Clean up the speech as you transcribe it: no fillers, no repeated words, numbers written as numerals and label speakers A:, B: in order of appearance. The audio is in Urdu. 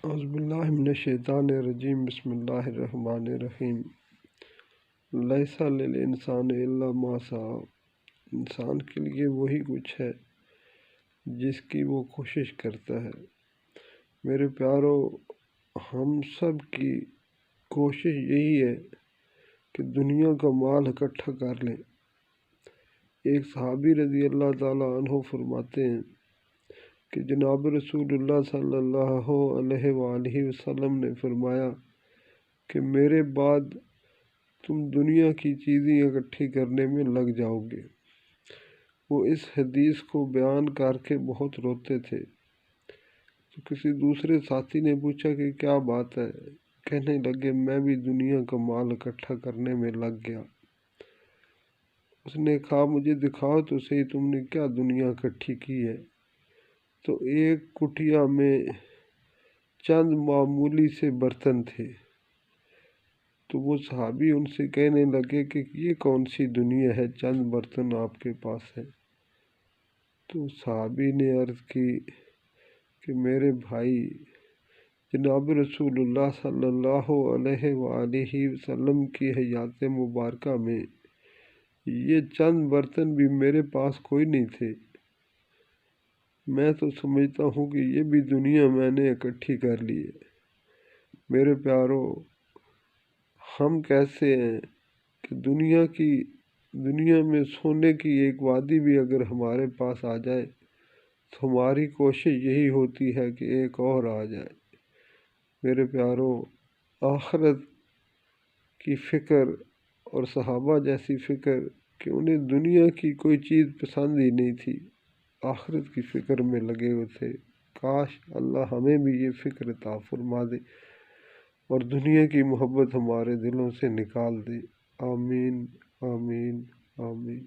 A: اعوذ باللہ من الشیطان الرجیم بسم اللہ الرحمن الرحیم لیس للانسان الا ما سعی۔ انسان کے لیے وہی کچھ ہے جس کی وہ کوشش کرتا ہے۔ میرے پیارو، ہم سب کی کوشش یہی ہے کہ دنیا کا مال اکٹھا کر لیں۔ ایک صحابی رضی اللہ تعالیٰ عنہ فرماتے ہیں کہ جناب رسول اللہ صلی اللہ علیہ وآلہ وسلم نے فرمایا کہ میرے بعد تم دنیا کی چیزیں اکٹھی کرنے میں لگ جاؤ گے۔ وہ اس حدیث کو بیان کر کے بہت روتے تھے، تو کسی دوسرے ساتھی نے پوچھا کہ کیا بات ہے؟ کہنے لگے میں بھی دنیا کا مال اکٹھا کرنے میں لگ گیا۔ اس نے کہا مجھے دکھاؤ تو صحیح تم نے کیا دنیا اکٹھی کی ہے؟ تو ایک کٹیا میں چند معمولی سے برتن تھے۔ تو وہ صحابی ان سے کہنے لگے کہ یہ کون سی دنیا ہے، چند برتن آپ کے پاس ہے؟ تو صحابی نے عرض کی کہ میرے بھائی، جناب رسول اللہ صلی اللہ علیہ وآلہ وسلم کی حیات مبارکہ میں یہ چند برتن بھی میرے پاس کوئی نہیں تھے۔ میں تو سمجھتا ہوں کہ یہ بھی دنیا میں نے اکٹھی کر لی ہے۔ میرے پیارو، ہم کیسے ہیں کہ دنیا میں سونے کی ایک وادی بھی اگر ہمارے پاس آ جائے تو ہماری کوشش یہی ہوتی ہے کہ ایک اور آ جائے۔ میرے پیارو، آخرت کی فکر اور صحابہ جیسی فکر کہ انہیں دنیا کی کوئی چیز پسند ہی نہیں تھی، آخرت کی فکر میں لگے ہوئے تھے۔ کاش اللہ ہمیں بھی یہ فکر عطا فرما دے اور دنیا کی محبت ہمارے دلوں سے نکال دے۔ آمین آمین آمین۔